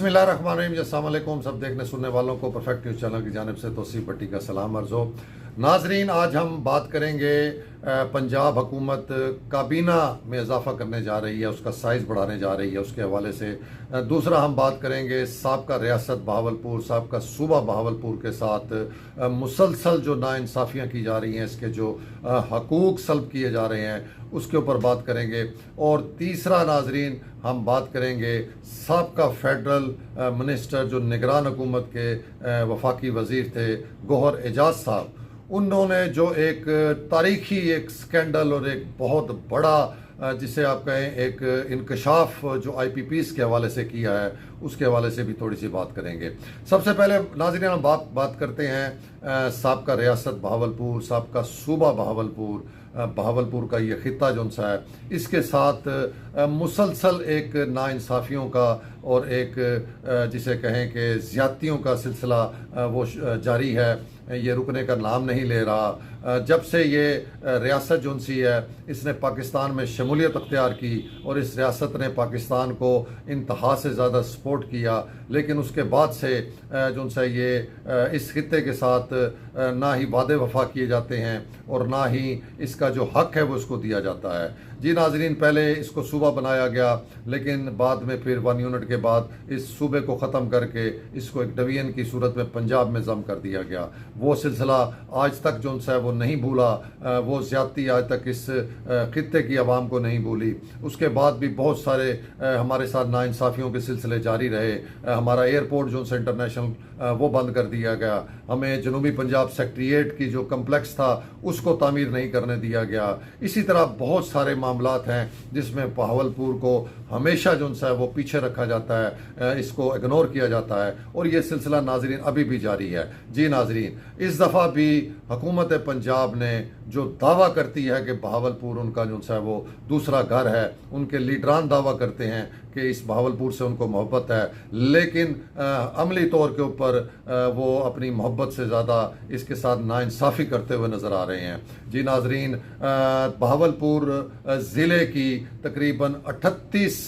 बिस्मिल्लाहिर्रहमानिर्रहीम। अस्सलाम वालेकुम सब देखने सुनने वालों को परफेक्ट न्यूज़ चैनल की जानिब से तौसीफ भट्टी का सलाम अर्ज़ हो। नाजरीन, आज हम बात करेंगे पंजाब हुकूमत काबीना में इजाफा करने जा रही है, उसका साइज़ बढ़ाने जा रही है, उसके हवाले से। दूसरा हम बात करेंगे साबका रियासत बहावलपुर, साबका सूबा बहावलपुर के साथ मुसलसल जो नाइंसाफ़ियाँ की जा रही हैं, इसके जो हकूक़ सल्ब किए जा रहे हैं, उसके ऊपर बात करेंगे। और तीसरा नाजरीन, हम बात करेंगे साबका फेडरल मिनिस्टर जो निगरान हुकूमत के वफाकी वज़ीर थे, गौहर एजाज साहब, उन्होंने जो एक तारीखी एक स्कैंडल और एक बहुत बड़ा जिसे आप कहें एक इंकशाफ जो IPPs के हवाले से किया है, उसके हवाले से भी थोड़ी सी बात करेंगे। सबसे पहले नाज़रीन हम बात करते हैं साबका रियासत बहावलपुर, साबका सूबा बहावलपुर, बहावलपुर का ये ख़ित्ता जो सा है, इसके साथ मुसलसल एक नाइंसाफ़ियों का और एक जिसे कहें कि ज़्यादतियों का सिलसिला वो जारी है, ये रुकने का नाम नहीं ले रहा। जब से ये रियासत जो सी है, इसने पाकिस्तान में शमूलियत अख्तियार की और इस रियासत ने पाकिस्तान को इंतहा से ज़्यादा सपोर्ट किया, लेकिन उसके बाद से जो सा ये इस खित्ते के साथ ना ही वादे वफा किए जाते हैं और ना ही इसका जो हक है वो इसको दिया जाता है। जी नाजरीन, पहले इसको सूबा बनाया गया, लेकिन बाद में फिर 1 यूनिट के बाद इस सूबे को ख़त्म करके इसको एक डिवीजन की सूरत में पंजाब में ज़म कर दिया गया। वो सिलसिला आज तक जो है वो नहीं भूला, वो ज़्यादती आज तक इस खित्ते की आवाम को नहीं भूली। उसके बाद भी बहुत सारे हमारे साथ नाइंसाफ़ियों के सिलसिले जारी रहे। हमारा एयरपोर्ट जो है इंटरनेशनल वो बंद कर दिया गया, हमें जनूबी पंजाब सेक्रेटेरिएट की जो कम्प्लेक्स था उसको तामीर नहीं करने दिया गया। इसी तरह बहुत सारे मामलात हैं जिसमें बहावलपुर को हमेशा जो है वो पीछे रखा जाता है, इसको इग्नोर किया जाता है और ये सिलसिला नाजरीन अभी भी जारी है। जी नाजरीन, इस दफ़ा भी हुकूमत पंजाब ने जो दावा करती है कि बहावलपुर उनका जो है वो दूसरा घर है, उनके लीडरान दावा करते हैं कि इस बहावलपुर से उनको मोहब्बत है, लेकिन अमली तौर के ऊपर वो अपनी मोहब्बत से ज़्यादा इसके साथ नाइंसाफ़ी करते हुए नज़र आ रहे हैं। जी नाजरीन, बहावलपुर ज़िले की तकरीबन 38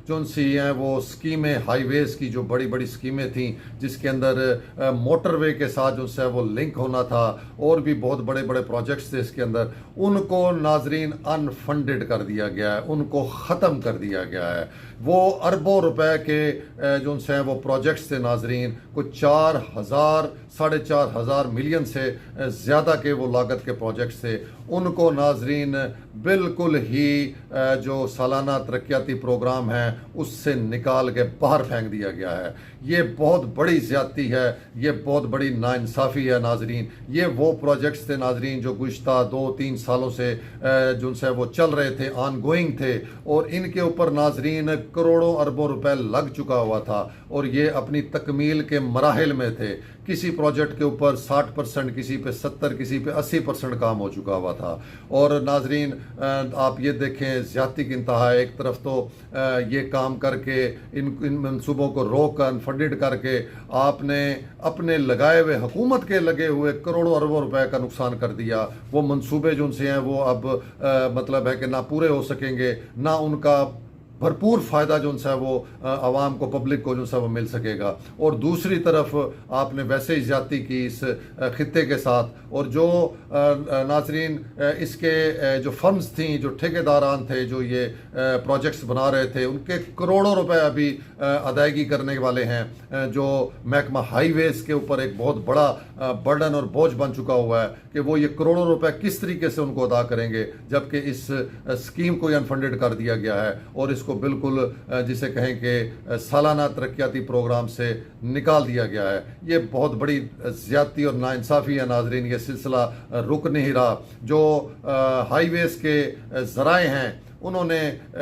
जो सी हैं वो स्कीमें, हाईवेज़ की जो बड़ी बड़ी स्कीमें थीं, जिसके अंदर मोटरवे के साथ जो है वो लिंक होना था और भी बहुत बड़े बड़े प्रोजेक्ट्स थे इसके अंदर, उनको नाजरीन अनफंडेड कर दिया गया है, उनको ख़त्म कर दिया गया है। वो अरबों रुपए के जो हैं वो प्रोजेक्ट्स थे नाजरीन, कुछ 4,000 साढ़े 4,000 मिलियन से ज़्यादा के वो लागत के प्रोजेक्ट्स थे, उनको नाजरीन बिल्कुल ही जो सालाना तरक्याती प्रोग्राम है उससे निकाल के बाहर फेंक दिया गया है। ये बहुत बड़ी ज़्यादती है, ये बहुत बड़ी नाइंसाफ़ी है नाजरीन। ये वो प्रोजेक्ट्स थे नाजरीन जो गुज़श्ता 2-3 सालों से जो है वो चल रहे थे, ऑन गोइंग थे, और इनके ऊपर नाजरीन करोड़ों अरबों रुपए लग चुका हुआ था और ये अपनी तकमील के मराहिल में थे। किसी प्रोजेक्ट के ऊपर 60%, किसी पे 70%, किसी पे 80% काम हो चुका हुआ था। और नाजरीन आप ये देखें, ज़्यादती की इंतहा है। एक तरफ तो ये काम करके इन मनसूबों को रोक कर अनफंडेड करके आपने अपने लगाए हुए, हुकूमत के लगे हुए करोड़ों अरबों रुपए का नुकसान कर दिया। वो मनसूबे जो उनसे हैं वो अब मतलब है कि ना पूरे हो सकेंगे, ना उनका भरपूर फ़ायदा जो है वो आवाम को, पब्लिक को जो है वो मिल सकेगा। और दूसरी तरफ आपने वैसे ही ज़्यादती की इस खित्ते के साथ, और जो नाजरीन इसके जो फर्म्स थी, जो ठेकेदारान थे, जो ये प्रोजेक्ट्स बना रहे थे, उनके करोड़ों रुपए अभी अदायगी करने वाले हैं, जो महकमा हाईवेज़ के ऊपर एक बहुत बड़ा बर्डन और बोझ बन चुका हुआ है कि वो ये करोड़ों रुपए किस तरीके से उनको अदा करेंगे, जबकि इस स्कीम को अनफंडेड कर दिया गया है और इसको बिल्कुल जिसे कहें कि सालाना तरक्याती प्रोग्राम से निकाल दिया गया है। ये बहुत बड़ी ज़्यादती और नाइंसाफ़ी है नाजरीन। ये सिलसिला रुक नहीं रहा। जो हाईवेज़ के ज़राए हैं उन्होंने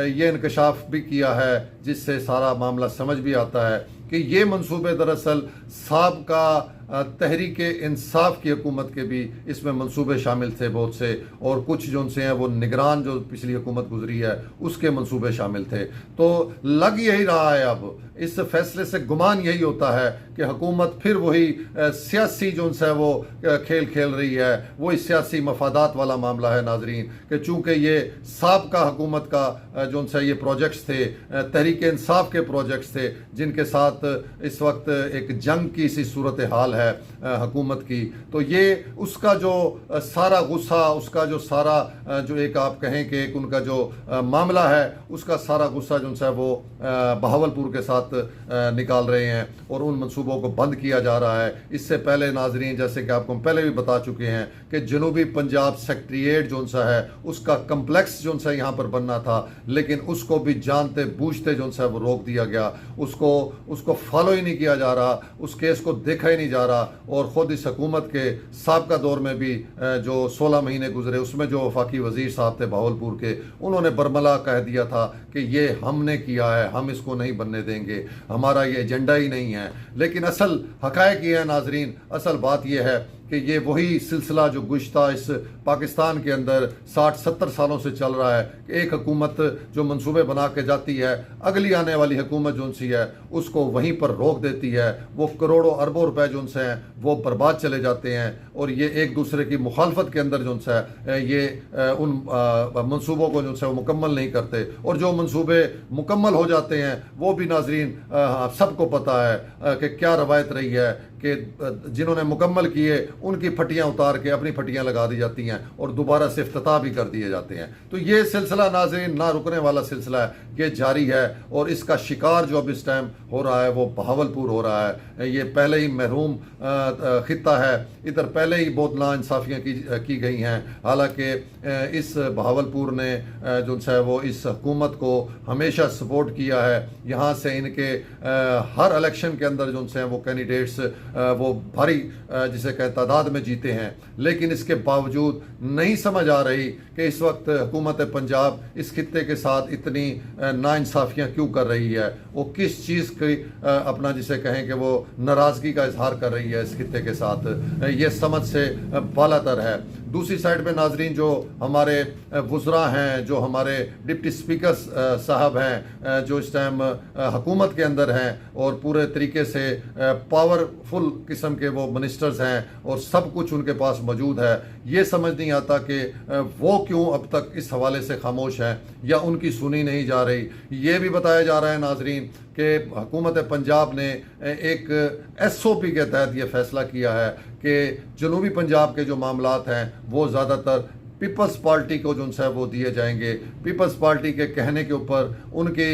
ये इंकशाफ भी किया है, जिससे सारा मामला समझ भी आता है कि ये मंसूबे दरअसल साबका तहरीक इंसाफ की हुकूमत के भी इसमें मंसूबे शामिल थे बहुत से, और कुछ जो उनसे हैं वो निगरान जो पिछली हुकूमत गुजरी है उसके मंसूबे शामिल थे। तो लग यही रहा है, अब इस फैसले से गुमान यही होता है कि हुकूमत फिर वही सियासी जो है वो खेल खेल रही है, वही सियासी मफादात वाला मामला है नाजरीन, कि चूँकि ये साबका हुकूमत का जो है ये प्रोजेक्ट्स थे, तहरीक इंसाफ के प्रोजेक्ट्स थे, जिनके साथ साथ इस वक्त एक जंग की सी सूरत हाल है हुकूमत की, तो ये उसका जो सारा गुस्सा, उसका जो सारा जो एक आप कहें कि एक उनका जो मामला है, उसका सारा गुस्सा जो है वो बहावलपुर के साथ निकाल रहे हैं और उन मंसूबों को बंद किया जा रहा है। इससे पहले नाजरीन, जैसे कि आपको हम पहले भी बता चुके हैं कि जनूबी पंजाब सेक्रेटेरिएट जो सा है उसका कम्प्लेक्स जो सा यहाँ पर बनना था, लेकिन उसको भी जानते बूझते जो सा वो रोक दिया गया। उसको फॉलो ही नहीं किया जा रहा, उस केस को देखा ही नहीं जा रहा। और ख़ुद इस हुकूमत के साबका दौर में भी जो 16 महीने गुजरे, उसमें जो वफाकी वजीर साहब थे बहावलपुर के, उन्होंने बरमला कह दिया था कि ये हमने किया है, हम इसको नहीं बनने देंगे, हमारा ये एजेंडा ही नहीं है। लेकिन असल हक़ाइक़ ये है नाजरीन, असल बात यह है कि ये वही सिलसिला जो गुज़श्ता इस पाकिस्तान के अंदर 60-70 सालों से चल रहा है कि एक हुकूमत जो मंसूबे बना के जाती है, अगली आने वाली हुकूमत जो सी है उसको वहीं पर रोक देती है। वो करोड़ों अरबों रुपए जो से हैं वो बर्बाद चले जाते हैं और ये एक दूसरे की मुखालफत के अंदर जो है ये उन मंसूबों को जो है वो मुकम्मल नहीं करते। और जो मंसूबे मुकम्मल हो जाते हैं वो भी नाजरीन सबको पता है कि क्या रवायत रही है कि जिन्होंने मुकम्मल किए उनकी फटियां उतार के अपनी फटियां लगा दी जाती हैं और दोबारा से इफ्तिताह भी कर दिए जाते हैं। तो ये सिलसिला नाज़रीन ना रुकने वाला सिलसिला है, ये जारी है और इसका शिकार जो अब इस टाइम हो रहा है वो बहावलपुर हो रहा है। ये पहले ही महरूम खित्ता है, इधर पहले ही बहुत नाइंसाफ़ियाँ की गई हैं। हालांकि इस बहावलपुर ने जो है वो इस हुकूमत को हमेशा सपोर्ट किया है। यहाँ से इनके हर इलेक्शन के अंदर जो हैं वो कैंडिडेट्स वो भारी जिसे कहे तादाद में जीते हैं, लेकिन इसके बावजूद नहीं समझ आ रही कि इस वक्त हुकूमत पंजाब इस खित्ते के साथ इतनी नाइंसाफ़ियाँ क्यों कर रही है, वो किस चीज़ की अपना जिसे कहें कि वो नाराज़गी का इजहार कर रही है इस खित्ते के साथ, ये समझ से बालातर है। दूसरी साइड पे नाजरीन जो हमारे वज़रा हैं, जो हमारे डिप्टी स्पीकर साहब हैं, जो इस टाइम हुकूमत के अंदर हैं और पूरे तरीके से पावरफुल किस्म के वो मिनिस्टर्स हैं और सब कुछ उनके पास मौजूद है, ये समझ नहीं आता कि वो क्यों अब तक इस हवाले से खामोश हैं या उनकी सुनी नहीं जा रही। ये भी बताया जा रहा है नाजरीन कि हुकूमत पंजाब ने एक SOP के तहत ये फैसला किया है कि जनूबी पंजाब के जो मामलात हैं वो ज़्यादातर पीपल्स पार्टी को जो है वो दिए जाएंगे। पीपल्स पार्टी के कहने के ऊपर, उनकी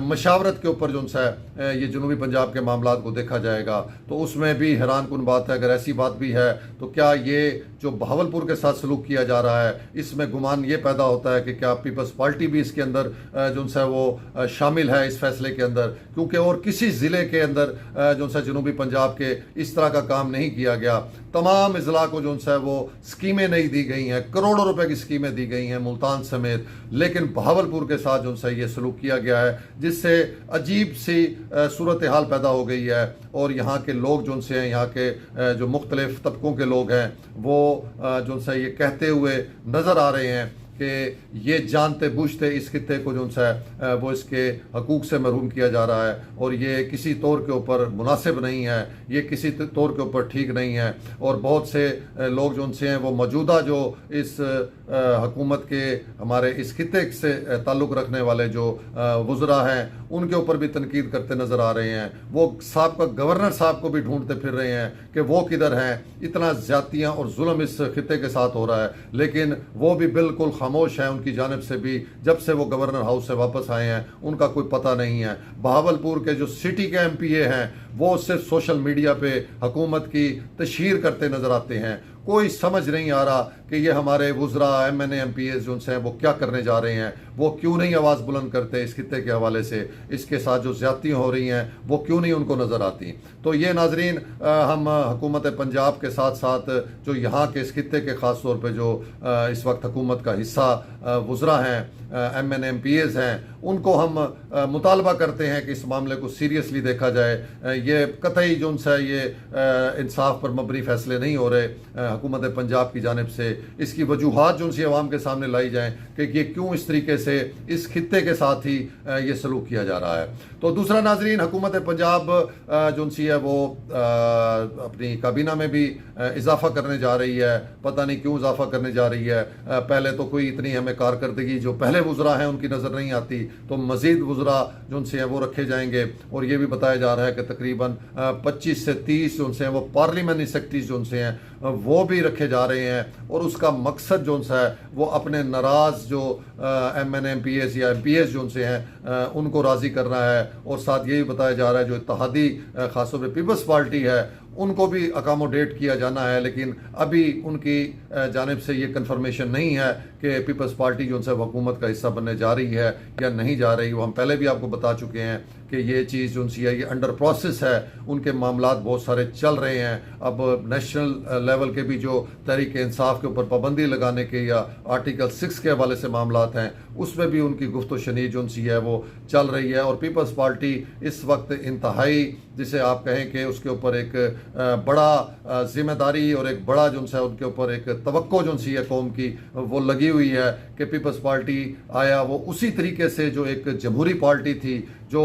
मशावरत के ऊपर जो है ये जनूबी पंजाब के मामलात को देखा जाएगा। तो उसमें भी हैरान कुन बात है, अगर ऐसी बात भी है तो क्या ये जो बहावलपुर के साथ सलूक किया जा रहा है, इसमें गुमान ये पैदा होता है कि क्या पीपल्स पार्टी भी इसके अंदर जो है वो शामिल है इस फैसले के अंदर, क्योंकि और किसी ज़िले के अंदर जो है जनूबी पंजाब के इस तरह का काम नहीं किया गया। तमाम अजला को जो है वो स्कीमें नहीं दी गई हैं, करोड़ों रुपए की स्कीमें दी गई हैं मुल्तान समेत, लेकिन बहावलपुर के साथ जो है ये सलूक किया गया है, जिससे अजीब सी सूरत हाल पैदा हो गई है। और यहाँ के लोग जो हैं, यहाँ के जो मुख्तलिफ तबकों के लोग हैं, वो जो है ये कहते हुए नज़र आ रहे हैं कि ये जानते बूझते इस खित्ते को जो है वो इसके हकूक़ से महरूम किया जा रहा है और ये किसी तौर के ऊपर मुनासिब नहीं है, ये किसी तौर के ऊपर ठीक नहीं है। और बहुत से लोग जो उनसे हैं वो मौजूदा जो इस हुकूमत के हमारे इस खित्ते से ताल्लुक़ रखने वाले जो वज़रा हैं उनके ऊपर भी तनकीद करते नज़र आ रहे हैं। वो साहब का गवर्नर साहब को भी ढूंढते फिर रहे हैं कि वो किधर हैं, इतना ज़्यादतियाँ और जुल्म इस खित्ते के साथ हो रहा है, लेकिन वो भी बिल्कुल खामोश है। उनकी जानिब से भी जब से वो गवर्नर हाउस से वापस आए हैं उनका कोई पता नहीं है। बहावलपुर के जो सिटी के MPA हैं वो सिर्फ सोशल मीडिया पे हुकूमत की तशहीर करते नज़र आते हैं। कोई समझ नहीं आ रहा कि ये हमारे वज़रा MNA MPAs जो हैं वो क्या करने जा रहे हैं, वो क्यों नहीं आवाज़ बुलंद करते इस खित्ते के हवाले से, इसके साथ जो ज़्यादतियाँ हो रही हैं वो क्यों नहीं उनको नज़र आती। तो ये नाजरीन हम हुकूमत पंजाब के साथ साथ जो यहाँ के इस खित्ते के ख़ास तौर पर जो इस वक्त हुकूमत का हिस्सा वज़रा हैं, MNA MPAs हैं, उनको हम मुतालबा करते हैं कि इस मामले को सीरियसली देखा जाए। یہ قطعی جو ہے یہ انصاف پر مبنی فیصلے نہیں ہو رہے حکومت پنجاب کی جانب سے. اس کی وجوہات جو سی عوام کے سامنے لائی جائیں کہ یہ کیوں اس طریقے سے اس خطے کے ساتھ ہی یہ سلوک کیا جا رہا ہے. تو دوسرا ناظرین، حکومت پنجاب جو سی ہے وہ اپنی کابینہ میں بھی اضافہ کرنے جا رہی ہے. پتہ نہیں کیوں اضافہ کرنے جا رہی ہے. پہلے تو کوئی اتنی ہمیں کارکردگی جو پہلے وزراء ہیں ان کی نظر نہیں آتی، تو مزید وزراء جو سے ہیں وہ رکھے جائیں گے. اور یہ بھی بتایا جا رہا ہے کہ تقریباً 25 سے 30 جو سے ہیں وہ پارلیمنٹری سیکرٹریز جو سے ہیں وہ بھی رکھے جا رہے ہیں. اور اس کا مقصد جو ہے وہ اپنے ناراض جو M N M P S یا ایم پی ایس جو سے ہیں ان کو راضی کرنا ہے. اور ساتھ یہ بھی بتایا جا رہا ہے جو اتحادی خاص طور پہ پیپلز پارٹی ہے ان کو بھی اکاموڈیٹ کیا جانا ہے. لیکن ابھی ان کی جانب سے یہ کنفرمیشن نہیں ہے کہ پیپلز پارٹی جو سے حکومت کا حصہ بننے جا رہی ہے یا نہیں جا رہی. وہ ہم پہلے بھی آپ کو بتا چکے ہیں کہ یہ چیز جو سی ہے یہ انڈر پروسیس ہے. ان کے معاملات بہت سارے چل رہے ہیں. اب نیشنل لیول کے بھی جو تحریک انصاف کے اوپر پابندی لگانے کے یا آرٹیکل 6 کے حوالے سے معاملات ہیں اس میں بھی ان کی گفت و شنید جو سی ہے وہ چل رہی ہے. اور پیپلز پارٹی اس وقت انتہائی جسے آپ کہیں کہ اس کے اوپر ایک بڑا ذمہ داری اور ایک بڑا جو ہے ان کے اوپر ایک توقع جو سی ہے قوم کی وہ لگی ہوئی ہے کہ پیپلز پارٹی آیا وہ اسی طریقے سے جو ایک جمہوری پارٹی تھی جو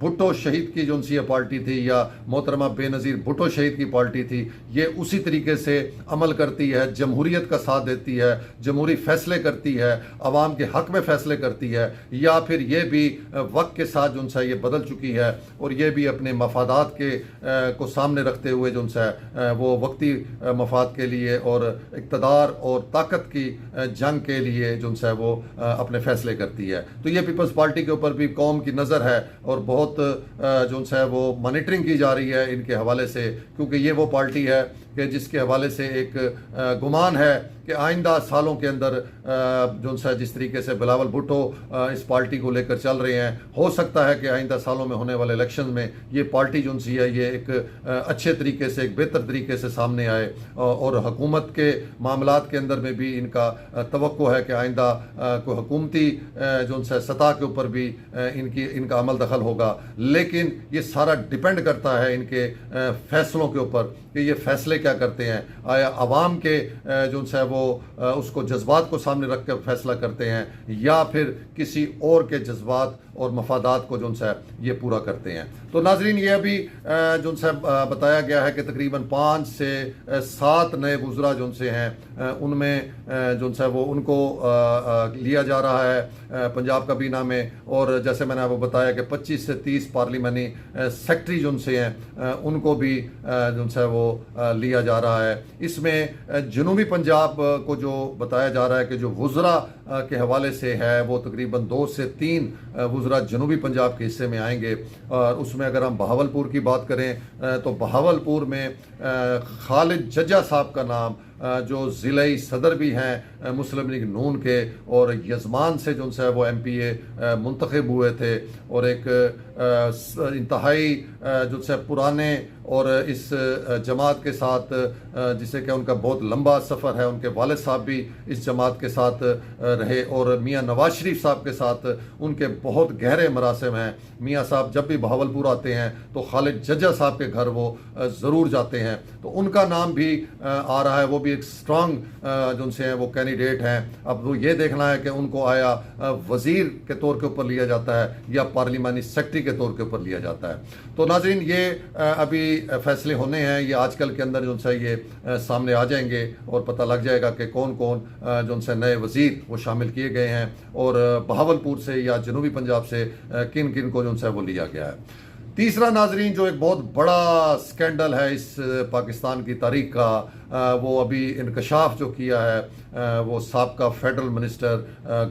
بھٹو شہید کی جو سی پارٹی تھی یا محترمہ بے نظیر بھٹو شہید کی پارٹی تھی یہ اسی طریقے سے عمل کرتی ہے، جمہوریت کا ساتھ دیتی ہے، جمہوری فیصلے کرتی ہے، عوام کے حق میں فیصلے کرتی ہے. یا پھر یہ بھی وقت کے ساتھ جو ہے یہ بدل چکی ہے اور یہ بھی اپنے مفادات کے کو سامنے رکھتے ہوئے جو ہے وہ وقتی مفاد کے لیے اور اقتدار اور طاقت کی جنگ کے لیے جو ہے وہ اپنے فیصلے کرتی ہے. تو یہ پیپلز پارٹی کے اوپر بھی قوم کی نظر ہے اور بہت جو ہے وہ مانیٹرنگ کی جا رہی ہے ان کے حوالے سے، کیونکہ یہ وہ پارٹی ہے کہ جس کے حوالے سے ایک گمان ہے کہ آئندہ سالوں کے اندر جو ہے جس طریقے سے بلاول بھٹو اس پارٹی کو لے کر چل رہے ہیں ہو سکتا ہے کہ آئندہ سالوں میں ہونے والے الیکشن میں یہ پارٹی جو سی ہے یہ ایک اچھے طریقے سے ایک بہتر طریقے سے سامنے آئے. اور حکومت کے معاملات کے اندر میں بھی ان کا توقع ہے کہ آئندہ کوئی حکومتی جو ہے سطح کے اوپر بھی ان کا عمل دخل ہوگا. لیکن یہ سارا ڈیپینڈ کرتا ہے ان کے فیصلوں کے اوپر کہ یہ فیصلے کیا کرتے ہیں. آیا عوام کے جو ہے وہ اس کو جذبات کو سامنے رکھ کر فیصلہ کرتے ہیں یا پھر کسی اور کے جذبات اور مفادات کو جو ہے یہ پورا کرتے ہیں. تو ناظرین یہ ابھی جو ہے بتایا گیا ہے کہ تقریباً 5 سے 7 نئے وزراء جو سے ہیں ان میں جو ہے وہ ان کو لیا جا رہا ہے پنجاب کابینہ میں. اور جیسے میں نے آپ کو بتایا کہ 25 سے 30 پارلیمنٹری سیکرٹری جو سے ہیں ان کو بھی جو ہے وہ لیا جا رہا ہے. اس میں جنوبی پنجاب کو جو بتایا جا رہا ہے کہ جو وزراء کے حوالے سے ہے وہ تقریباً 2 سے 3 وزراء جنوبی پنجاب کے حصے میں آئیں گے. اور اس میں اگر ہم بہاولپور کی بات کریں تو بہاولپور میں خالد ججا صاحب کا نام جو ضلعی صدر بھی ہیں مسلم لیگ نون کے اور یزمان سے جو ہے وہ ایم پی اے منتخب ہوئے تھے اور ایک انتہائی جو ہے پرانے اور اس جماعت کے ساتھ جسے کہ ان کا بہت لمبا سفر ہے. ان کے والد صاحب بھی اس جماعت کے ساتھ رہے اور میاں نواز شریف صاحب کے ساتھ ان کے بہت گہرے مراسم ہیں. میاں صاحب جب بھی بہاولپور آتے ہیں تو خالد ججا صاحب کے گھر وہ ضرور جاتے ہیں. تو ان کا نام بھی آ رہا ہے. وہ بھی ایک سٹرانگ جو سے ہیں وہ کینڈیڈیٹ ہیں. اب وہ یہ دیکھنا ہے کہ ان کو آیا وزیر کے طور کے اوپر لیا جاتا ہے یا پارلیمانی سیکرٹری کے طور کے اوپر لیا جاتا ہے. تو ناظرین یہ ابھی فیصلے ہونے ہیں. یہ آج کل کے اندر جو ہے یہ سامنے آ جائیں گے اور پتہ لگ جائے گا کہ کون کون جو سے نئے وزیر وہ شامل کیے گئے ہیں اور بہاولپور سے یا جنوبی پنجاب سے کن کن کو جو ہے وہ لیا گیا ہے. تیسرا ناظرین جو ایک بہت بڑا سکینڈل ہے اس پاکستان کی تاریخ کا وہ ابھی انکشاف جو کیا ہے وہ سابقہ فیڈرل منسٹر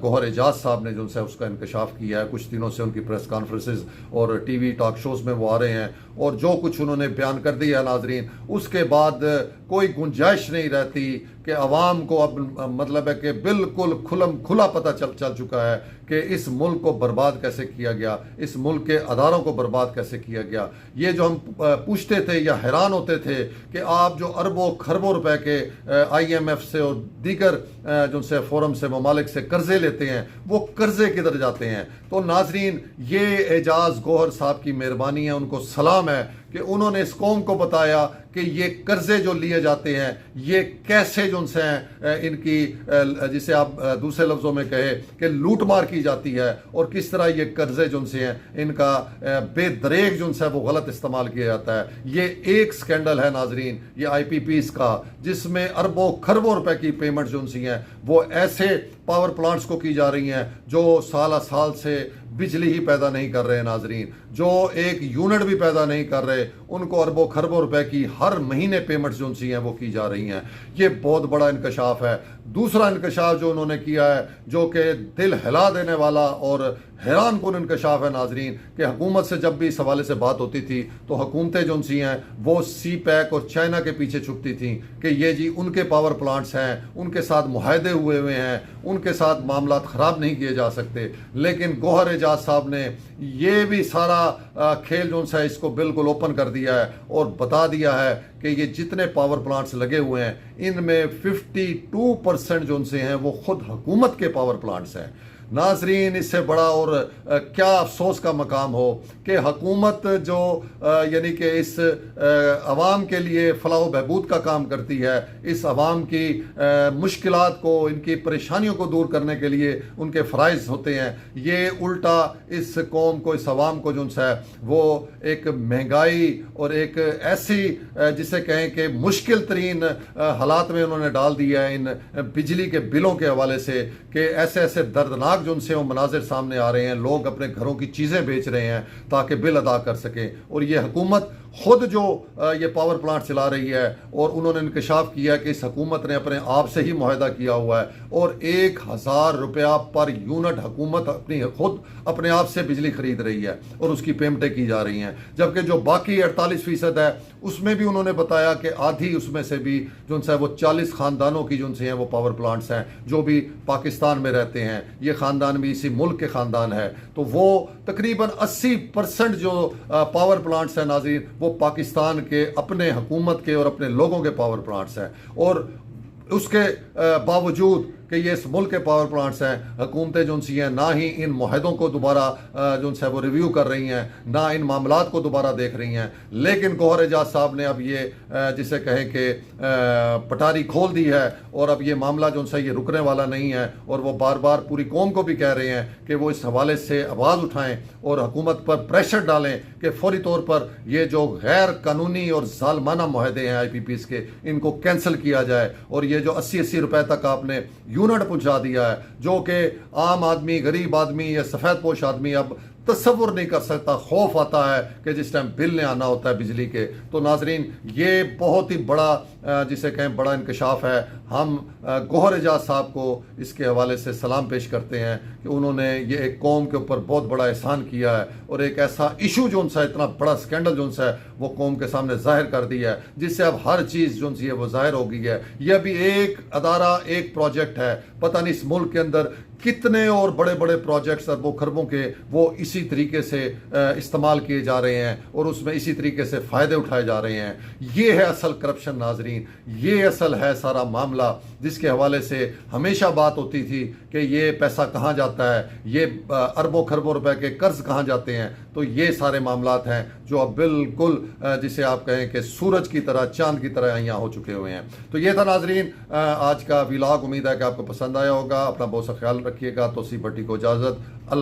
گوہر اعجاز صاحب نے جو ہے اس کا انکشاف کیا ہے. کچھ دنوں سے ان کی پریس کانفرنسز اور ٹی وی ٹاک شوز میں وہ آ رہے ہیں اور جو کچھ انہوں نے بیان کر دیا ہے ناظرین اس کے بعد کوئی گنجائش نہیں رہتی کہ عوام کو اب مطلب ہے کہ بالکل کھلا پتہ چل چکا ہے کہ اس ملک کو برباد کیسے کیا گیا، اس ملک کے اداروں کو برباد کیسے کیا گیا. یہ جو ہم پوچھتے تھے یا حیران ہوتے تھے کہ آپ جو اربوں خربوں खरबों रुपए के IMF से और दीगर जो से फोरम से ममालिक से कर्जे लेते हैं, वो कर्जे किधर जाते हैं। तो नाजरीन, ये एजाज गौहर साहब की मेहरबानी है, उनको सलाम है कि उन्होंने इस कौम को बताया कि ये कर्जे जो लिए जाते हैं ये कैसे जो उनसे हैं, इनकी जिसे आप दूसरे लफ्ज़ों में कहे कि लूट मार की जाती है, और किस तरह ये कर्जे जो उनसे हैं इनका बेदरेग जो उनसे वो गलत इस्तेमाल किया जाता है। ये एक स्कैंडल है नाजरीन, ये IPPs का, जिसमें अरबों खरबों रुपए की पेमेंट जो उनसी हैं वो ऐसे पावर प्लांट्स को की जा रही हैं जो साल से बिजली ही पैदा नहीं कर रहे हैं नाजरीन, जो एक यूनिट भी पैदा नहीं कर रहे, उनको अरबों खरबों रुपए की हर महीने पेमेंट्स जो उनसी हैं वो की जा रही हैं। ये बहुत बड़ा इंकशाफ है। दूसरा इंकशाफ जो उन्होंने किया है, जो कि दिल हिला देने वाला और हैरान कुन इंकशाफ है नाजरीन, कि हुकूमत से जब भी इस हवाले से बात होती थी तो हुकूमतें जो उनसी हैं वो CPEC और चाइना के पीछे छुपती थी कि ये जी उनके पावर प्लांट्स हैं, उनके साथ मुआहदे हुए हैं, उनके साथ मामला ख़राब नहीं किए जा सकते। लेकिन गौहर एजाज साहब ने ये भी सारा खेल जो है इसको बिल्कुल ओपन कर दिया है और बता दिया है कि ये जितने पावर प्लांट्स लगे हुए हैं इनमें 52% जो उनसे हैं वो खुद हुकूमत के पावर प्लांट्स हैं। नाजरीन, इससे बड़ा और क्या अफसोस का मकाम हो कि हुकूमत जो यानी कि इस अवाम के लिए फलाह बहबूद का काम करती है, इस अवाम की मुश्किलात को, इनकी परेशानियों को दूर करने के लिए उनके फ़राइज़ होते हैं, ये उल्टा इस कौम को, इस अवाम को जो है वो एक महंगाई और एक ऐसी जिसे कहें कि मुश्किल तरीन हालात में उन्होंने डाल दिया है इन बिजली के बिलों के हवाले से, कि ऐसे ऐसे दर्दनाक जो उनसे वो मनाजिर सामने आ रहे हैं। लोग अपने घरों की चीज़ें बेच रहे हैं ताकि बिल अदा कर सकें, और ये हुकूमत खुद जो ये पावर प्लांट चला रही है, और उन्होंने इंकशाफ किया कि इस हुकूमत ने अपने आप से ही मुआहदा किया हुआ है और 1000 रुपया पर यूनिट हुकूमत अपनी खुद अपने आप से बिजली खरीद रही है और उसकी पेमेंटें की जा रही हैं। जबकि जो बाकी 48% है उसमें भी उन्होंने बताया कि आधी उसमें से भी जो उनसे वो 40 ख़ानदानों की जो उनसे हैं वो पावर प्लांट्स हैं जो भी पाकिस्तान में रहते हैं। ये ख़ानदान भी इसी मुल्क के ख़ानदान है, तो वो तकरीबन 80% जो पावर प्लांट्स हैं नाज़रीन वो पाकिस्तान के अपने हुकूमत के और अपने लोगों के पावर प्लांट्स हैं। और उसके बावजूद कि ये इस मुल्क के पावर प्लांट्स हैं, हुकूमतें जो उनसी हैं ना ही इन मुआहदों को दोबारा जो उनसे वो रिव्यू कर रही हैं, ना इन मामलात को दोबारा देख रही हैं। लेकिन गौहर एजाज साहब ने अब ये जिसे कहें कि पटारी खोल दी है और अब ये मामला जो उनसे ये रुकने वाला नहीं है, और वो बार बार पूरी कौम को भी कह रहे हैं कि वो इस हवाले से आवाज़ उठाएं और हुकूमत पर प्रेशर डालें कि फौरी तौर पर ये जो गैर कानूनी और जालमाना मुआहदे हैं IPPs के, इनको कैंसिल किया जाए। और ये जो 80-80 रुपए तक आपने यूनिट पहुंचा दिया है, जो कि आम आदमी, गरीब आदमी या सफ़ेद पोश आदमी अब तस्वुर नहीं कर सकता। खौफ आता है कि जिस टाइम बिल ने आना होता है बिजली के। तो नाजरीन, ये बहुत ही बड़ा जिसे कहें बड़ा इंकशाफ है। हम गौहर एजाज साहब को इसके हवाले से सलाम पेश करते हैं कि उन्होंने ये एक कौम के ऊपर बहुत बड़ा एहसान किया है और एक ऐसा इशू जो उनसा इतना बड़ा स्कैंडल जो उनसा है वो कौम के सामने जाहिर कर दिया है, जिससे अब हर चीज़ जो उनसी है वो जाहिर हो गई है। यह भी एक अदारा, एक प्रोजेक्ट है, पता नहीं इस मुल्क के अंदर कितने और बड़े बड़े प्रोजेक्ट्स अरबों खरबों के वो इसी तरीके से इस्तेमाल किए जा रहे हैं और उसमें इसी तरीके से फ़ायदे उठाए जा रहे हैं। ये है असल करप्शन नाजरीन, ये असल है सारा मामला जिसके हवाले से हमेशा बात होती थी कि ये पैसा कहाँ जाता है, ये अरबों खरबों रुपए के कर्ज कहाँ जाते हैं। तो ये सारे मामलात हैं जो अब बिल्कुल जिसे आप कहें कि सूरज की तरह, चांद की तरह यहाँ हो चुके हुए हैं। तो ये था नाजरीन आज का व्लॉग। उम्मीद है कि आपको पसंद आया होगा। अपना बहुत सा ख्याल रखिएगा। तोसीफ भट्टी को इजाज़त। अल्लाह।